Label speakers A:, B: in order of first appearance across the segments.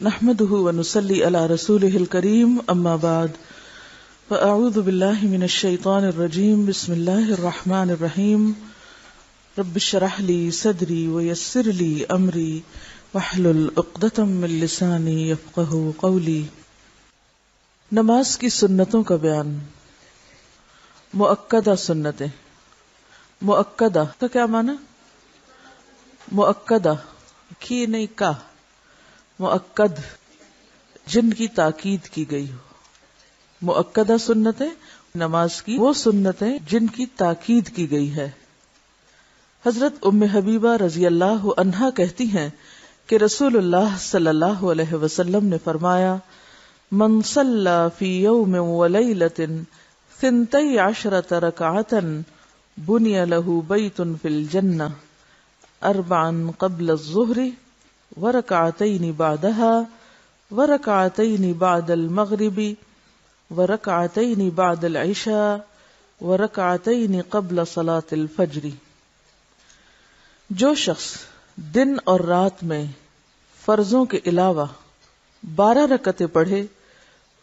A: نحمده ونصلي على رسوله الكريم اما بعد فاعوذ بالله من الشيطان الرجيم بسم الله الرحمن الرحيم رب اشرح لي صدري ويسر لي امري واحلل عقدة من لساني يفقهوا قولي۔ نماز کی سنتوں کا بیان۔ مؤکدہ سنتیں۔ مؤکدہ کا کیا معنی؟ مؤکدہ کی نہیں کا، مؤکد جن کی تاکید کی گئی ہو۔ مؤکدہ سنتیں نماز کی وہ سنتیں جن کی تاکید کی گئی ہے۔ حضرت ام حبیبہ رضی اللہ عنہا کہتی ہیں کہ رسول اللہ صلی اللہ علیہ وسلم نے فرمایا، من صلی فی یوم ولیلۃ 12 رکعۃ بنی لہ بیت فی الجنہ 4 قبل الظہر ورکعتین بعدها ورکعتین بعد المغرب ورکعتین بعد العشاء ورکعتین قبل صلاة الفجر۔ جو شخص دن اور رات میں فرضوں کے علاوہ 12 رکعتیں پڑھے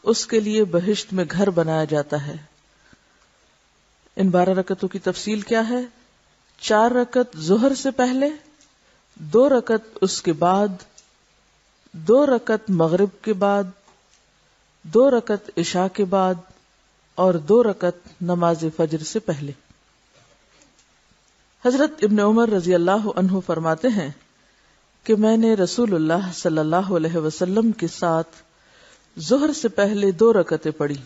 A: اس کے لیے بہشت میں گھر بنایا جاتا ہے۔ ان 12 رکعتوں کی تفصیل کیا ہے؟ 4 رکعت ظہر سے پہلے، 2 رکعت اس کے بعد، 2 رکعت مغرب کے بعد، 2 رکعت عشاء کے بعد اور 2 رکعت نماز فجر سے پہلے۔ حضرت ابن عمر رضی اللہ عنہ فرماتے ہیں کہ میں نے رسول اللہ صلی اللہ علیہ وسلم کے ساتھ ظہر سے پہلے 2 رکعتیں پڑھی۔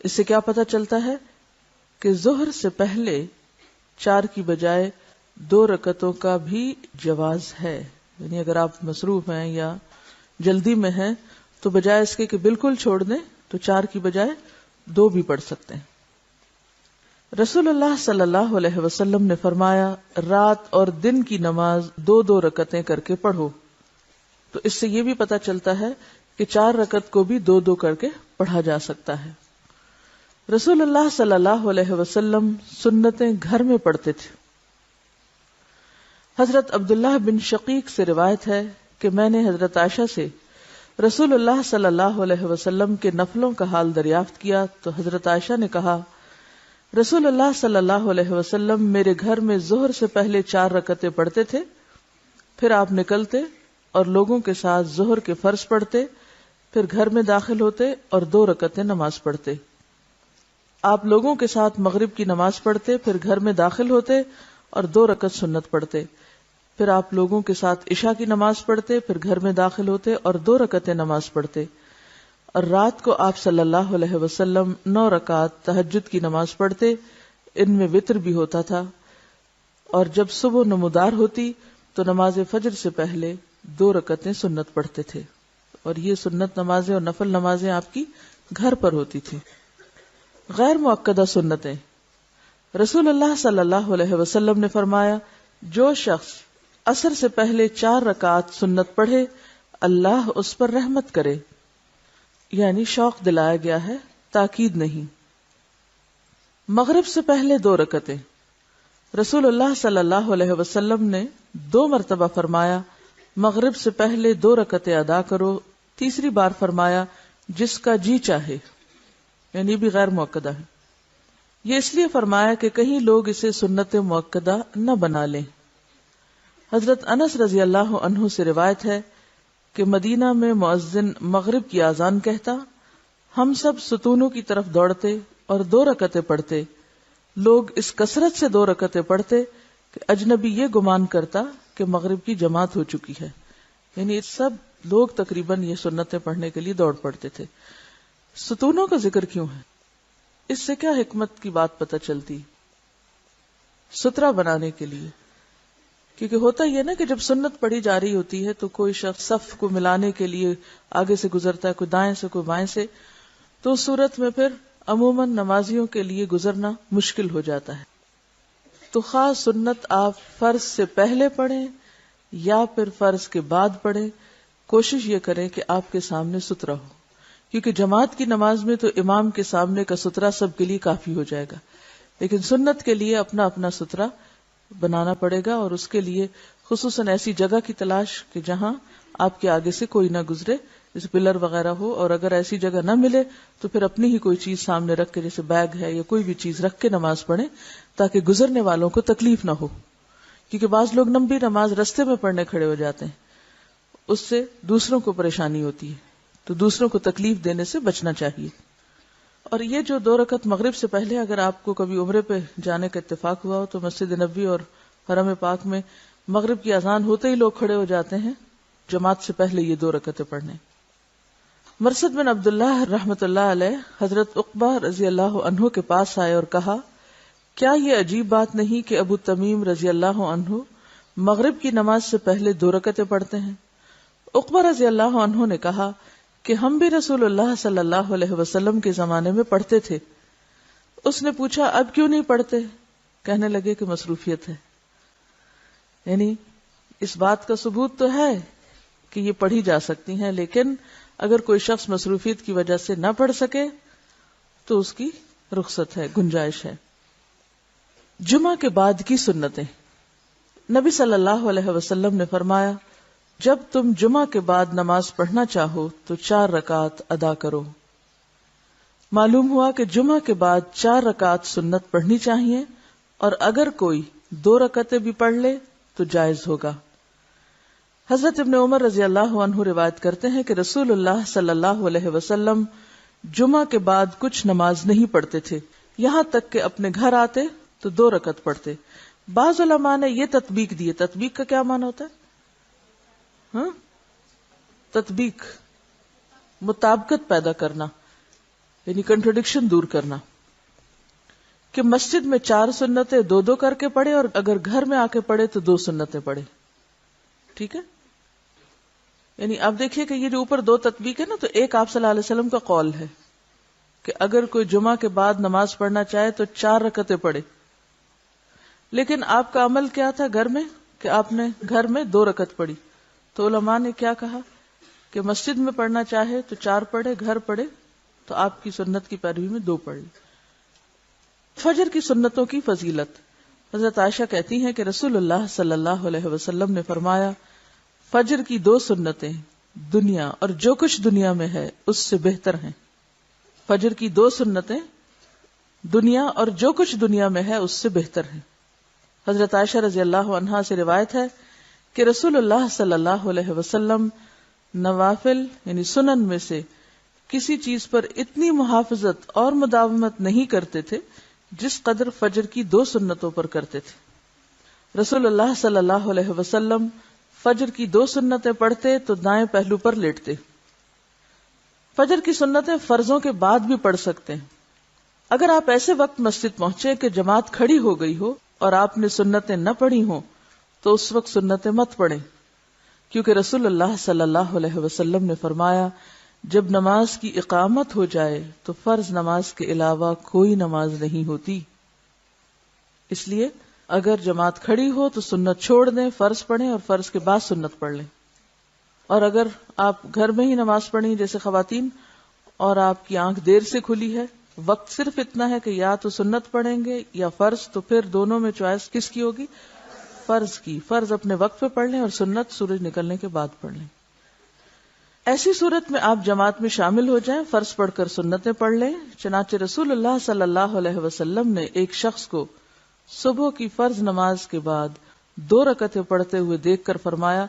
A: اس سے کیا پتہ چلتا ہے کہ ظہر سے پہلے 4 کی بجائے 2 رکعتوں کا بھی جواز ہے، یعنی اگر آپ مصروف ہیں یا جلدی میں ہیں تو بجائے اس کے کہ بالکل چھوڑ دیں تو 4 کی بجائے 2 بھی پڑھ سکتے ہیں۔ رسول اللہ صلی اللہ علیہ وسلم نے فرمایا، رات اور دن کی نماز 2 رکعتیں کر کے پڑھو۔ تو اس سے یہ بھی پتہ چلتا ہے کہ 4 رکعت کو بھی 2 کر کے پڑھا جا سکتا ہے۔ رسول اللہ صلی اللہ علیہ وسلم سنتیں گھر میں پڑھتے تھے۔ حضرت عبداللہ بن شقیق سے روایت ہے کہ میں نے حضرت عائشہ سے رسول اللہ صلی اللہ علیہ وسلم کے نفلوں کا حال دریافت کیا تو حضرت عائشہ نے کہا، رسول اللہ صلی اللہ علیہ وسلم میرے گھر میں ظہر سے پہلے 4 رکعتیں پڑھتے تھے، پھر آپ نکلتے اور لوگوں کے ساتھ ظہر کے فرض پڑھتے، پھر گھر میں داخل ہوتے اور 2 رکعتیں نماز پڑھتے۔ آپ لوگوں کے ساتھ مغرب کی نماز پڑھتے، پھر گھر میں داخل ہوتے اور 2 رکعت سنت پڑھتے، پھر آپ لوگوں کے ساتھ عشاء کی نماز پڑھتے، پھر گھر میں داخل ہوتے اور 2 رکعتیں نماز پڑھتے، اور رات کو آپ صلی اللہ علیہ وسلم 9 رکعت تہجد کی نماز پڑھتے، ان میں وتر بھی ہوتا تھا، اور جب صبح نمودار ہوتی تو نماز فجر سے پہلے 2 رکعتیں سنت پڑھتے تھے، اور یہ سنت نمازیں اور نفل نمازیں آپ کی گھر پر ہوتی تھی۔ غیر مؤکدہ سنتیں۔ رسول اللہ صلی اللہ علیہ وسلم نے فرمایا، جو شخص عصر سے پہلے 4 رکعت سنت پڑھے اللہ اس پر رحمت کرے، یعنی شوق دلایا گیا ہے، تاکید نہیں۔ مغرب سے پہلے 2 رکعتیں۔ رسول اللہ صلی اللہ علیہ وسلم نے 2 مرتبہ فرمایا، مغرب سے پہلے 2 رکعتیں ادا کرو، تیسری بار فرمایا جس کا جی چاہے، یعنی بھی غیر مؤکدہ ہے۔ یہ اس لیے فرمایا کہ کہیں لوگ اسے سنت مؤکدہ نہ بنا لیں۔ حضرت انس رضی اللہ عنہ سے روایت ہے کہ مدینہ میں مؤذن مغرب کی اذان کہتا، ہم سب ستونوں کی طرف دوڑتے اور 2 رکعتیں پڑھتے۔ لوگ اس کثرت سے 2 رکعتیں پڑھتے کہ اجنبی یہ گمان کرتا کہ مغرب کی جماعت ہو چکی ہے، یعنی سب لوگ تقریباً یہ سنتیں پڑھنے کے لیے دوڑ پڑتے تھے۔ ستونوں کا ذکر کیوں ہے؟ اس سے کیا حکمت کی بات پتہ چلتی؟ سترہ بنانے کے لیے، کیونکہ ہوتا یہ نا کہ جب سنت پڑھی جا رہی ہوتی ہے تو کوئی شخص صف کو ملانے کے لیے آگے سے گزرتا ہے، کوئی دائیں سے کوئی بائیں سے، تو اس صورت میں پھر عموماً نمازیوں کے لیے گزرنا مشکل ہو جاتا ہے۔ تو خاص سنت آپ فرض سے پہلے پڑھیں یا پھر فرض کے بعد پڑھیں، کوشش یہ کریں کہ آپ کے سامنے سترہ ہو، کیونکہ جماعت کی نماز میں تو امام کے سامنے کا سترہ سب کے لیے کافی ہو جائے گا، لیکن سنت کے لیے اپنا اپنا سترہ بنانا پڑے گا، اور اس کے لیے خصوصاً ایسی جگہ کی تلاش کہ جہاں آپ کے آگے سے کوئی نہ گزرے، جیسے پلر وغیرہ ہو، اور اگر ایسی جگہ نہ ملے تو پھر اپنی ہی کوئی چیز سامنے رکھ کے، جیسے بیگ ہے یا کوئی بھی چیز رکھ کے نماز پڑھیں تاکہ گزرنے والوں کو تکلیف نہ ہو. کیونکہ بعض لوگ لمبی نماز رستے میں پڑھنے کھڑے ہو جاتے ہیں، اس سے دوسروں کو پریشانی ہوتی ہے، تو دوسروں کو تکلیف دینے سے بچنا چاہیے. اور یہ جو 2 رکعت مغرب سے پہلے اگر آپ کو کبھی عمرے پہ جانے کا اتفاق ہوا ہو تو مسجد نبوی اور حرم پاک میں مغرب کی اذان ہوتے ہی لوگ کھڑے ہو جاتے ہیں جماعت سے پہلے یہ 2 رکعتیں پڑھنے. مرثد بن عبداللہ رحمۃ اللہ علیہ حضرت عقبہ رضی اللہ عنہ کے پاس آئے اور کہا، کیا یہ عجیب بات نہیں کہ ابو تمیم رضی اللہ عنہ مغرب کی نماز سے پہلے 2 رکعتیں پڑھتے ہیں؟ عقبہ رضی اللہ عنہ نے کہا کہ ہم بھی رسول اللہ صلی اللہ علیہ وسلم کے زمانے میں پڑھتے تھے. اس نے پوچھا اب کیوں نہیں پڑھتے؟ کہنے لگے کہ مصروفیت ہے. یعنی اس بات کا ثبوت تو ہے کہ یہ پڑھی جا سکتی ہیں، لیکن اگر کوئی شخص مصروفیت کی وجہ سے نہ پڑھ سکے تو اس کی رخصت ہے، گنجائش ہے. جمعہ کے بعد کی سنتیں. نبی صلی اللہ علیہ وسلم نے فرمایا، جب تم جمعہ کے بعد نماز پڑھنا چاہو تو 4 رکعات ادا کرو. معلوم ہوا کہ جمعہ کے بعد 4 رکعات سنت پڑھنی چاہیے، اور اگر کوئی 2 رکعتیں بھی پڑھ لے تو جائز ہوگا. حضرت ابن عمر رضی اللہ عنہ روایت کرتے ہیں کہ رسول اللہ صلی اللہ علیہ وسلم جمعہ کے بعد کچھ نماز نہیں پڑھتے تھے، یہاں تک کہ اپنے گھر آتے تو 2 رکعت پڑھتے. بعض علماء نے یہ تطبیق دی. تطبیق کا کیا معنی ہوتا ہے؟ تطبیق مطابقت پیدا کرنا، یعنی کنٹرڈکشن دور کرنا، کہ مسجد میں 4 سنتیں 2 کر کے پڑھے، اور اگر گھر میں آ کے پڑھے تو 2 سنتیں پڑھے. ٹھیک ہے؟ یعنی آپ دیکھیے کہ یہ جو اوپر 2 تطبیق ہے نا، تو ایک آپ صلی اللہ علیہ وسلم کا قول ہے کہ اگر کوئی جمعہ کے بعد نماز پڑھنا چاہے تو 4 رکعتیں پڑھے. لیکن آپ کا عمل کیا تھا گھر میں، کہ آپ نے گھر میں 2 رکعت پڑھی. تو علماء نے کیا کہا کہ مسجد میں پڑھنا چاہے تو 4 پڑھے، گھر پڑھے تو آپ کی سنت کی پیروی میں 2 پڑھ لی. فجر کی سنتوں کی فضیلت. حضرت عائشہ کہتی ہیں کہ رسول اللہ صلی اللہ علیہ وسلم نے فرمایا، فجر کی 2 سنتیں دنیا اور جو کچھ دنیا میں ہے اس سے بہتر ہیں. فجر کی 2 سنتیں دنیا اور جو کچھ دنیا میں ہے اس سے بہتر ہیں. حضرت عائشہ رضی اللہ عنہا سے روایت ہے کہ رسول اللہ صلی اللہ علیہ وسلم نوافل یعنی سنن میں سے کسی چیز پر اتنی محافظت اور مداومت نہیں کرتے تھے جس قدر فجر کی 2 سنتوں پر کرتے تھے. رسول اللہ صلی اللہ علیہ وسلم فجر کی 2 سنتیں پڑھتے تو دائیں پہلو پر لیٹتے. فجر کی سنتیں فرضوں کے بعد بھی پڑھ سکتے ہیں. اگر آپ ایسے وقت مسجد پہنچے کہ جماعت کھڑی ہو گئی ہو اور آپ نے سنتیں نہ پڑھی ہوں تو اس وقت سنتیں مت پڑھیں، کیونکہ رسول اللہ صلی اللہ علیہ وسلم نے فرمایا، جب نماز کی اقامت ہو جائے تو فرض نماز کے علاوہ کوئی نماز نہیں ہوتی. اس لیے اگر جماعت کھڑی ہو تو سنت چھوڑ دیں، فرض پڑھیں اور فرض کے بعد سنت پڑھ لیں. اور اگر آپ گھر میں ہی نماز پڑھیں جیسے خواتین، اور آپ کی آنکھ دیر سے کھلی ہے، وقت صرف اتنا ہے کہ یا تو سنت پڑھیں گے یا فرض، تو پھر دونوں میں چوائس کس کی ہوگی؟ فرض کی. فرض اپنے وقت پہ پڑھ لیں اور سنت سورج نکلنے کے بعد پڑھ لیں. ایسی صورت میں آپ جماعت میں شامل ہو جائیں، فرض پڑھ کر سنتیں پڑھ لیں. چنانچہ رسول اللہ صلی اللہ علیہ وسلم نے ایک شخص کو صبح کی فرض نماز کے بعد 2 رکعتیں پڑھتے ہوئے دیکھ کر فرمایا،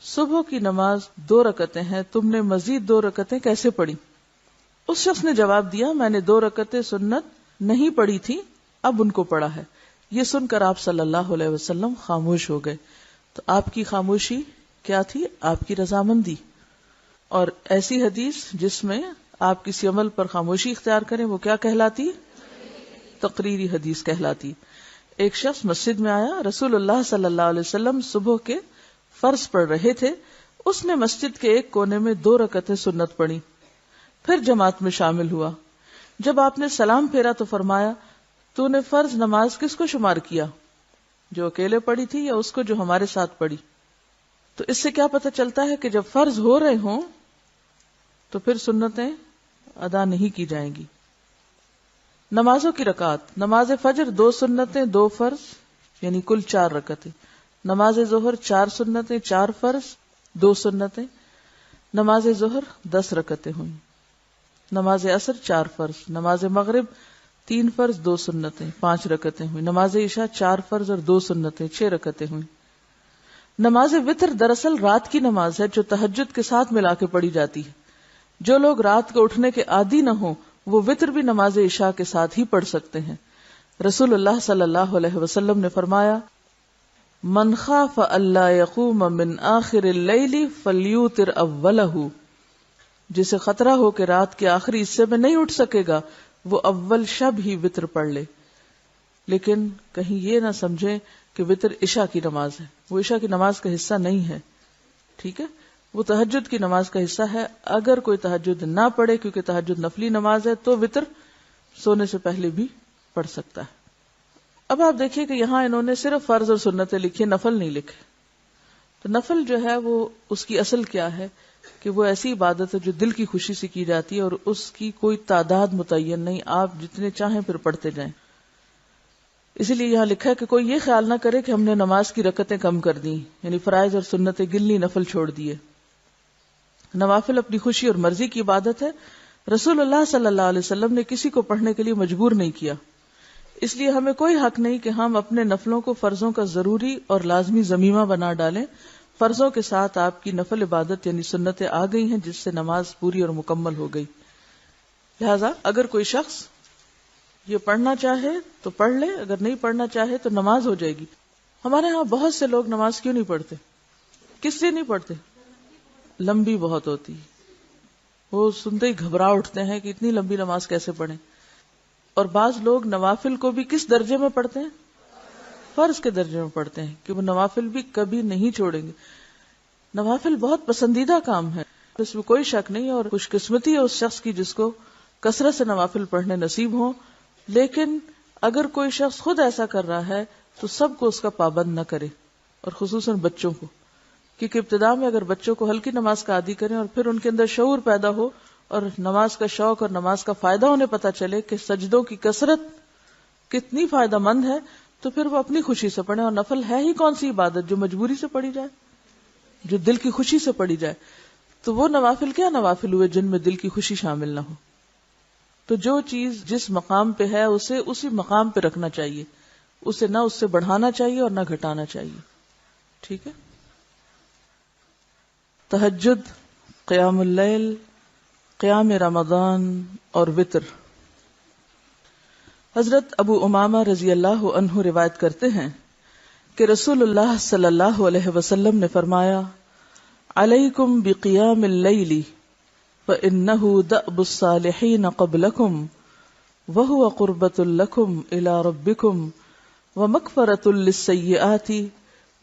A: صبح کی نماز 2 رکعتیں ہیں، تم نے مزید 2 رکعتیں کیسے پڑھی؟ اس شخص نے جواب دیا، میں نے 2 رکعتیں سنت نہیں پڑھی تھی، اب ان کو پڑھا ہے. یہ سن کر آپ صلی اللہ علیہ وسلم خاموش ہو گئے. تو آپ کی خاموشی کیا تھی؟ آپ کی رضامندی. اور ایسی حدیث جس میں آپ کسی عمل پر خاموشی اختیار کریں وہ کیا کہلاتی؟ تقریری حدیث کہلاتی. ایک شخص مسجد میں آیا، رسول اللہ صلی اللہ علیہ وسلم صبح کے فرض پڑھ رہے تھے. اس نے مسجد کے ایک کونے میں 2 رکعتیں سنت پڑھی، پھر جماعت میں شامل ہوا. جب آپ نے سلام پھیرا تو فرمایا، تو نے فرض نماز کس کو شمار کیا، جو اکیلے پڑھی تھی یا اس کو جو ہمارے ساتھ پڑھی؟ تو اس سے کیا پتہ چلتا ہے کہ جب فرض ہو رہے ہوں تو پھر سنتیں ادا نہیں کی جائیں گی. نمازوں کی رکعات. نماز فجر 2 سنتیں 2 فرض یعنی کل 4 رکعتیں. نماز ظہر 4 سنتیں 4 فرض 2 سنتیں، نماز ظہر 10 رکعتیں ہوئیں، نماز عصر 4 فرض، نماز مغرب 3 فرض 2 سنتیں 5 رکعتیں ہوئیں، نماز عشاء 4 فرض اور 2 سنتیں 6 رکعتیں ہوئیں۔ نماز وتر دراصل رات کی نماز ہے جو تہجد کے ساتھ ملا کے پڑھی جاتی ہے۔ جو لوگ رات کو اٹھنے کے عادی نہ ہوں وہ وتر بھی نماز عشاء کے ساتھ ہی پڑھ سکتے ہیں۔ رسول اللہ صلی اللہ علیہ وسلم نے فرمایا، من خاف اللہ یقوم من آخر اللیل فلیوتر اولہ، جسے خطرہ ہو کہ رات کے آخری حصے میں نہیں اٹھ سکے گا وہ اول شب ہی وتر پڑھ لے۔ لیکن کہیں یہ نہ سمجھیں کہ وتر عشاء کی نماز ہے، وہ عشاء کی نماز کا حصہ نہیں ہے، ٹھیک ہے، وہ تہجد کی نماز کا حصہ ہے۔ اگر کوئی تہجد نہ پڑھے کیونکہ تہجد نفلی نماز ہے تو وتر سونے سے پہلے بھی پڑھ سکتا ہے۔ اب آپ دیکھیے کہ یہاں انہوں نے صرف فرض اور سنتیں لکھی، نفل نہیں لکھے۔ تو نفل جو ہے وہ اس کی اصل کیا ہے کہ وہ ایسی عبادت ہے جو دل کی خوشی سے کی جاتی ہے اور اس کی کوئی تعداد متعین نہیں، آپ جتنے چاہیں پھر پڑھتے جائیں۔ اسی لیے یہاں لکھا ہے کہ کوئی یہ خیال نہ کرے کہ ہم نے نماز کی رکعتیں کم کر دیں، یعنی فرائض اور سنتیں گنلی، نفل چھوڑ دیے۔ نوافل اپنی خوشی اور مرضی کی عبادت ہے۔ رسول اللہ صلی اللہ علیہ وسلم نے کسی کو پڑھنے کے لیے مجبور نہیں کیا، اس لیے ہمیں کوئی حق نہیں کہ ہم اپنے نفلوں کو فرضوں کا ضروری اور لازمی ضمیمہ بنا ڈالیں۔ فرضوں کے ساتھ آپ کی نفل عبادت یعنی سنتیں آ گئی ہیں جس سے نماز پوری اور مکمل ہو گئی۔ لہذا اگر کوئی شخص یہ پڑھنا چاہے تو پڑھ لے، اگر نہیں پڑھنا چاہے تو نماز ہو جائے گی۔ ہمارے ہاں بہت سے لوگ نماز کیوں نہیں پڑھتے؟ کس لیے نہیں پڑھتے؟ لمبی بہت ہوتی، وہ سنتے ہی گھبرا اٹھتے ہیں کہ اتنی لمبی نماز کیسے پڑھیں۔ اور بعض لوگ نوافل کو بھی کس درجے میں پڑھتے ہیں؟ فرض کے درجے میں پڑھتے ہیں کہ وہ نوافل بھی کبھی نہیں چھوڑیں گے۔ نوافل بہت پسندیدہ کام ہے، اس میں کوئی شک نہیں، اور خوش قسمتی ہے اس شخص کی جس کو کثرت سے نوافل پڑھنے نصیب ہوں۔ لیکن اگر کوئی شخص خود ایسا کر رہا ہے تو سب کو اس کا پابند نہ کرے، اور خصوصاً بچوں کو، کیونکہ ابتدا میں اگر بچوں کو ہلکی نماز کا عادی کریں اور پھر ان کے اندر شعور پیدا ہو اور نماز کا شوق اور نماز کا فائدہ انہیں پتہ چلے کہ سجدوں کی کثرت کتنی فائدہ مند ہے، تو پھر وہ اپنی خوشی سے پڑھیں۔ اور نفل ہے ہی کون سی عبادت جو مجبوری سے پڑھی جائے، جو دل کی خوشی سے پڑھی جائے؟ تو وہ نوافل کیا نوافل ہوئے جن میں دل کی خوشی شامل نہ ہو؟ تو جو چیز جس مقام پہ ہے اسے اسی مقام پہ رکھنا چاہیے، اسے نہ اس سے بڑھانا چاہیے اور نہ گھٹانا چاہیے، ٹھیک ہے۔ تہجد، قیام اللیل، قیام رمضان اور وتر۔ حضرت ابو امامہ رضی اللہ عنہ روایت کرتے ہیں کہ رسول اللہ صلی اللہ علیہ وسلم نے فرمایا، علیکم بقیام اللیل فإنہ دأب الصالحین قبلکم وہو قربۃ لکم الی ربکم ومغفرۃ للسیئات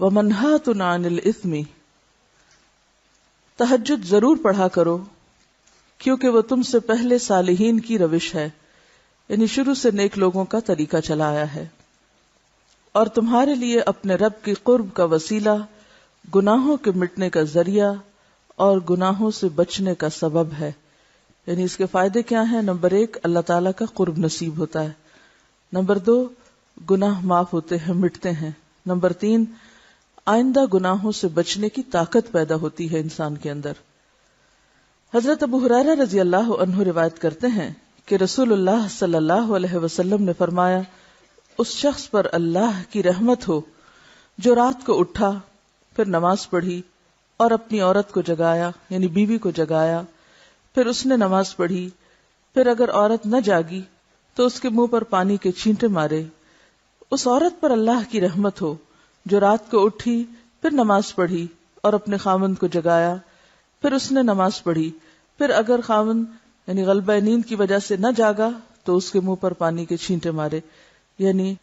A: ومنہاۃ عن الاثم۔ تہجد ضرور پڑھا کرو کیونکہ وہ تم سے پہلے صالحین کی روش ہے، یعنی شروع سے نیک لوگوں کا طریقہ چلا آیا ہے، اور تمہارے لیے اپنے رب کی قرب کا وسیلہ، گناہوں کے مٹنے کا ذریعہ اور گناہوں سے بچنے کا سبب ہے۔ یعنی اس کے فائدے کیا ہیں؟ نمبر 1، اللہ تعالیٰ کا قرب نصیب ہوتا ہے۔ نمبر 2، گناہ معاف ہوتے ہیں، مٹتے ہیں۔ نمبر 3، آئندہ گناہوں سے بچنے کی طاقت پیدا ہوتی ہے انسان کے اندر۔ حضرت ابو ہریرہ رضی اللہ عنہ روایت کرتے ہیں کہ رسول اللہ صلی اللہ علیہ وسلم نے فرمایا، اس شخص پر اللہ کی رحمت ہو جو رات کو اٹھا، پھر نماز پڑھی اور اپنی عورت کو جگایا، یعنی بیوی کو جگایا، پھر اس نے نماز پڑھی، پھر اگر عورت نہ جاگی تو اس کے منہ پر پانی کے چھینٹے مارے۔ اس عورت پر اللہ کی رحمت ہو جو رات کو اٹھی، پھر نماز پڑھی اور اپنے خاوند کو جگایا، پھر اس نے نماز پڑھی، پھر اگر خاوند یعنی غلبہ نیند کی وجہ سے نہ جاگا تو اس کے منہ پر پانی کے چھینٹے مارے۔ یعنی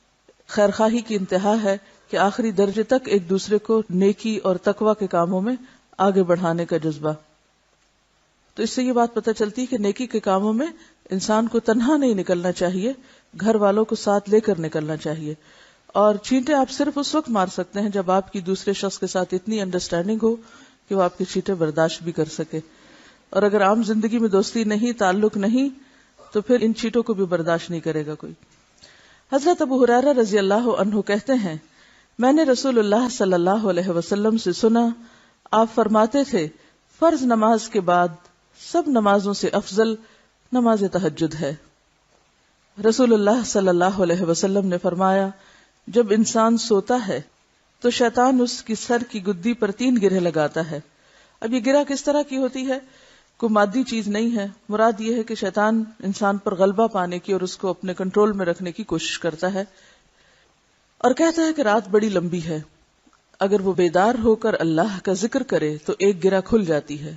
A: خیرخواہی کی انتہا ہے کہ آخری درجے تک ایک دوسرے کو نیکی اور تقوی کے کاموں میں آگے بڑھانے کا جذبہ۔ تو اس سے یہ بات پتہ چلتی ہے کہ نیکی کے کاموں میں انسان کو تنہا نہیں نکلنا چاہیے، گھر والوں کو ساتھ لے کر نکلنا چاہیے۔ اور چھینٹے آپ صرف اس وقت مار سکتے ہیں جب آپ کی دوسرے شخص کے ساتھ اتنی انڈرسٹینڈنگ ہو کہ وہ آپ کے چھینٹے برداشت بھی کر سکے، اور اگر عام زندگی میں دوستی نہیں، تعلق نہیں، تو پھر ان چھینٹوں کو بھی برداشت نہیں کرے گا کوئی۔ حضرت ابو ہریرہ رضی اللہ عنہ کہتے ہیں، میں نے رسول اللہ صلی اللہ علیہ وسلم سے سنا، آپ فرماتے تھے فرض نماز کے بعد سب نمازوں سے افضل نماز تہجد ہے۔ رسول اللہ صلی اللہ علیہ وسلم نے فرمایا جب انسان سوتا ہے تو شیطان اس کی سر کی گدی پر 3 گرہ لگاتا ہے۔ اب یہ گرہ کس طرح کی ہوتی ہے؟ کوئی مادی چیز نہیں ہے، مراد یہ ہے کہ شیطان انسان پر غلبہ پانے کی اور اس کو اپنے کنٹرول میں رکھنے کی کوشش کرتا ہے، اور کہتا ہے کہ رات بڑی لمبی ہے، اگر وہ بیدار ہو کر اللہ کا ذکر کرے تو ایک گرہ کھل جاتی ہے،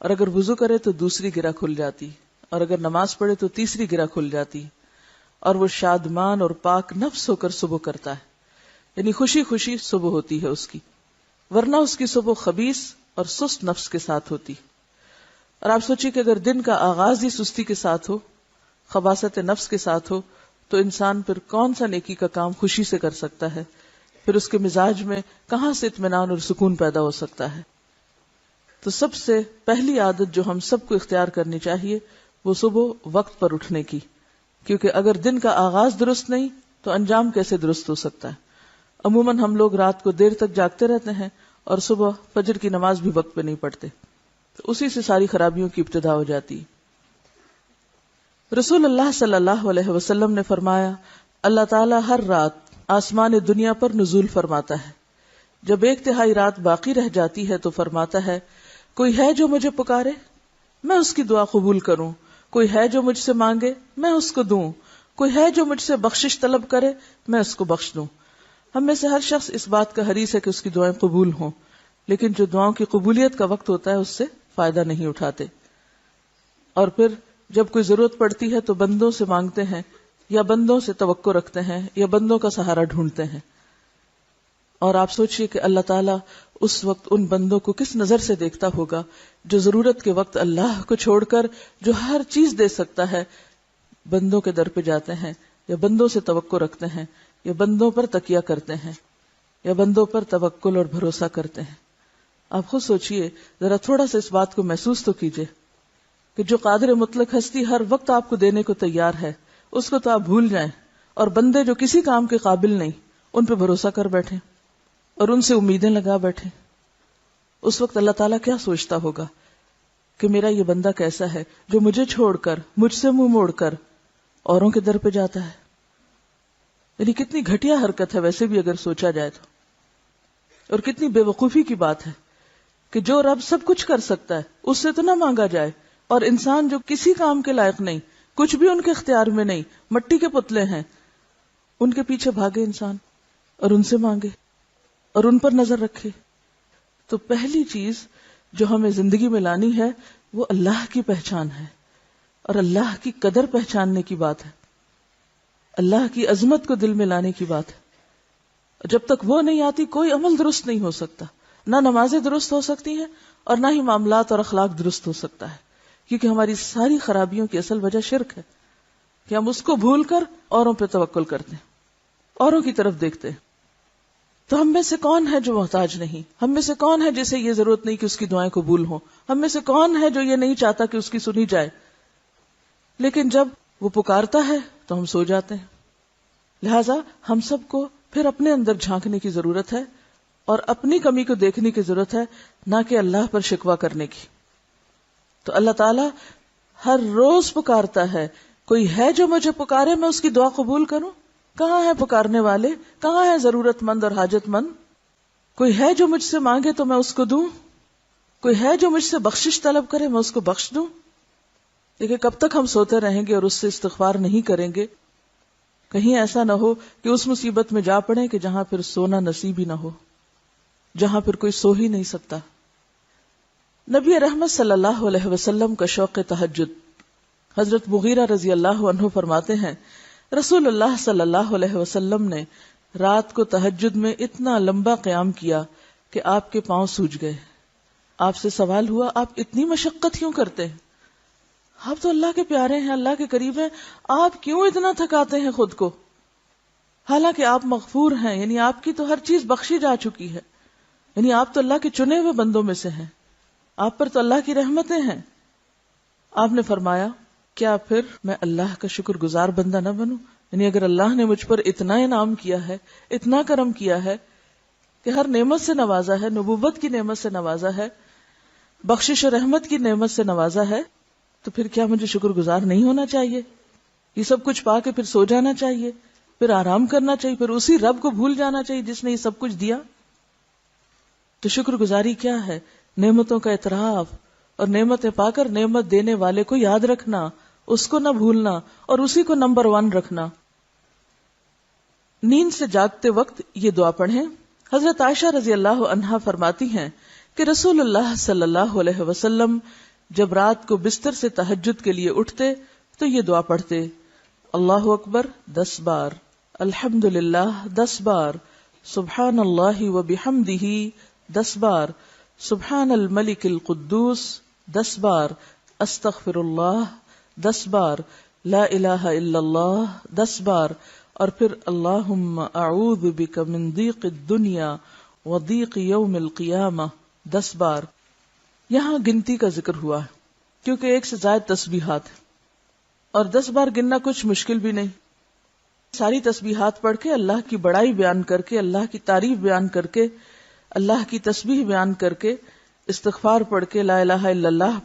A: اور اگر وضو کرے تو دوسری گرہ کھل جاتی، اور اگر نماز پڑھے تو تیسری گرہ کھل جاتی، اور وہ شادمان اور پاک نفس ہو کر صبح کرتا ہے، یعنی خوشی خوشی صبح ہوتی ہے اس کی، ورنہ اس کی صبح خبیث اور سست نفس کے ساتھ ہوتی۔ اور آپ سوچیے کہ اگر دن کا آغاز ہی سستی کے ساتھ ہو، خباثت نفس کے ساتھ ہو، تو انسان پھر کون سا نیکی کا کام خوشی سے کر سکتا ہے؟ پھر اس کے مزاج میں کہاں سے اطمینان اور سکون پیدا ہو سکتا ہے؟ تو سب سے پہلی عادت جو ہم سب کو اختیار کرنی چاہیے وہ صبح وقت پر اٹھنے کی، کیونکہ اگر دن کا آغاز درست نہیں تو انجام کیسے درست ہو سکتا ہے؟ عموماً ہم لوگ رات کو دیر تک جاگتے رہتے ہیں اور صبح فجر کی نماز بھی وقت پہ نہیں پڑھتے، تو اسی سے ساری خرابیوں کی ابتدا ہو جاتی۔ رسول اللہ صلی اللہ علیہ وسلم نے فرمایا اللہ تعالیٰ ہر رات آسمان دنیا پر نزول فرماتا ہے، جب 1/3 رات باقی رہ جاتی ہے تو فرماتا ہے کوئی ہے جو مجھے پکارے میں اس کی دعا قبول کروں، کوئی ہے جو مجھ سے مانگے میں اس کو دوں، کوئی ہے جو مجھ سے بخشش طلب کرے میں اس کو بخش دوں۔ ہم میں سے ہر شخص اس بات کا حریص ہے کہ اس کی دعائیں قبول ہوں، لیکن جو دعاؤں کی قبولیت کا وقت ہوتا ہے اس سے فائدہ نہیں اٹھاتے، اور پھر جب کوئی ضرورت پڑتی ہے تو بندوں سے مانگتے ہیں یا بندوں سے توقع رکھتے ہیں یا بندوں کا سہارا ڈھونڈتے ہیں۔ اور آپ سوچئے کہ اللہ تعالیٰ اس وقت ان بندوں کو کس نظر سے دیکھتا ہوگا جو ضرورت کے وقت اللہ کو چھوڑ کر جو ہر چیز دے سکتا ہے بندوں کے در پہ جاتے ہیں یا بندوں سے توقع رکھتے ہیں یا بندوں پر تکیہ کرتے ہیں یا بندوں پر توکل اور بھروسہ کرتے ہیں۔ آپ خود سوچئے، ذرا تھوڑا سا اس بات کو محسوس تو کیجئے کہ جو قادر مطلق ہستی ہر وقت آپ کو دینے کو تیار ہے، اس کو تو آپ بھول جائیں، اور بندے جو کسی کام کے قابل نہیں ان پہ بھروسہ کر بیٹھیں اور ان سے امیدیں لگا بیٹھیں، اس وقت اللہ تعالیٰ کیا سوچتا ہوگا کہ میرا یہ بندہ کیسا ہے جو مجھے چھوڑ کر مجھ سے منہ موڑ کر اوروں کے در پہ جاتا ہے۔ یعنی کتنی گھٹیا حرکت ہے ویسے بھی اگر سوچا جائے تو، اور کتنی بے وقوفی کی بات ہے کہ جو رب سب کچھ کر سکتا ہے اس سے تو نہ مانگا جائے، اور انسان جو کسی کام کے لائق نہیں، کچھ بھی ان کے اختیار میں نہیں، مٹی کے پتلے ہیں، ان کے پیچھے بھاگے انسان اور ان سے مانگے اور ان پر نظر رکھے۔ تو پہلی چیز جو ہمیں زندگی میں لانی ہے وہ اللہ کی پہچان ہے، اور اللہ کی قدر پہچاننے کی بات ہے، اللہ کی عظمت کو دل میں لانے کی بات ہے۔ جب تک وہ نہیں آتی کوئی عمل درست نہیں ہو سکتا، نہ نمازیں درست ہو سکتی ہیں اور نہ ہی معاملات اور اخلاق درست ہو سکتا ہے، کیونکہ ہماری ساری خرابیوں کی اصل وجہ شرک ہے کہ ہم اس کو بھول کر اوروں پہ توکل کرتے ہیں، اوروں کی طرف دیکھتے ہیں۔ تو ہم میں سے کون ہے جو محتاج نہیں؟ ہم میں سے کون ہے جسے یہ ضرورت نہیں کہ اس کی دعائیں قبول ہوں؟ ہم میں سے کون ہے جو یہ نہیں چاہتا کہ اس کی سنی جائے؟ لیکن جب وہ پکارتا ہے تو ہم سو جاتے ہیں۔ لہذا ہم سب کو پھر اپنے اندر جھانکنے کی ضرورت ہے اور اپنی کمی کو دیکھنے کی ضرورت ہے، نہ کہ اللہ پر شکوہ کرنے کی۔ تو اللہ تعالیٰ ہر روز پکارتا ہے، کوئی ہے جو مجھے پکارے میں اس کی دعا قبول کروں؟ کہاں ہے پکارنے والے؟ کہاں ہے ضرورت مند اور حاجت مند؟ کوئی ہے جو مجھ سے مانگے تو میں اس کو دوں؟ کوئی ہے جو مجھ سے بخشش طلب کرے میں اس کو بخش دوں؟ دیکھیں کب تک ہم سوتے رہیں گے اور اس سے استغفار نہیں کریں گے؟ کہیں ایسا نہ ہو کہ اس مصیبت میں جا پڑیں کہ جہاں پھر سونا نصیب ہی نہ ہو، جہاں پھر کوئی سو ہی نہیں سکتا۔ نبی رحمت صلی اللہ علیہ وسلم کا شوق تہجد، حضرت مغیرہ رضی اللہ عنہ فرماتے ہیں رسول اللہ صلی اللہ علیہ وسلم نے رات کو تہجد میں اتنا لمبا قیام کیا کہ آپ کے پاؤں سوج گئے۔ آپ سے سوال ہوا آپ اتنی مشقت کیوں کرتے ہیں؟ آپ تو اللہ کے پیارے ہیں، اللہ کے قریب ہیں، آپ کیوں اتنا تھکاتے ہیں خود کو؟ حالانکہ آپ مغفور ہیں، یعنی آپ کی تو ہر چیز بخشی جا چکی ہے، یعنی آپ تو اللہ کے چنے ہوئے بندوں میں سے ہیں، آپ پر تو اللہ کی رحمتیں ہیں۔ آپ نے فرمایا کیا پھر میں اللہ کا شکر گزار بندہ نہ بنوں؟ یعنی اگر اللہ نے مجھ پر اتنا انعام کیا ہے، اتنا کرم کیا ہے، کہ ہر نعمت سے نوازا ہے، نبوت کی نعمت سے نوازا ہے، بخشش و رحمت کی نعمت سے نوازا ہے، تو پھر کیا مجھے شکر گزار نہیں ہونا چاہیے؟ یہ سب کچھ پا کے پھر سو جانا چاہیے، پھر آرام کرنا چاہیے، پھر اسی رب کو بھول جانا چاہیے جس نے یہ سب کچھ دیا؟ تو شکر گزاری کیا ہے؟ نعمتوں کا اعتراف، اور نعمتیں پا کر نعمت دینے والے کو یاد رکھنا، اس کو نہ بھولنا، اور اسی کو نمبر 1 رکھنا۔ نیند سے جاگتے وقت یہ دعا پڑھیں۔ حضرت عائشہ رضی اللہ عنہا فرماتی ہیں کہ رسول اللہ صلی اللہ علیہ وسلم جب رات کو بستر سے تہجد کے لیے اٹھتے تو یہ دعا پڑھتے: اللہ اکبر 10 بار، الحمدللہ 10 بار، سبحان اللہ و بحمدہ 10 بار، سبحان الملک القدوس 10 بار، استغفر اللہ 10 بار، لا الہ الا اللہ 10 بار، اور پھر اللہم اعوذ بک من ضیق الدنیا و ضیق یوم القیامہ 10 بار۔ یہاں گنتی کا ذکر ہوا ہے کیونکہ 1 سے زائد تسبیحات ہیں، اور 10 بار گننا کچھ مشکل بھی نہیں۔ ساری تسبیحات پڑھ کے اللہ کی بڑائی بیان کر کے، اللہ کی تعریف بیان کر کے، اللہ کی تسبیح بیان کر کے، استغفار پڑھ کے، لا الہ الا اللہ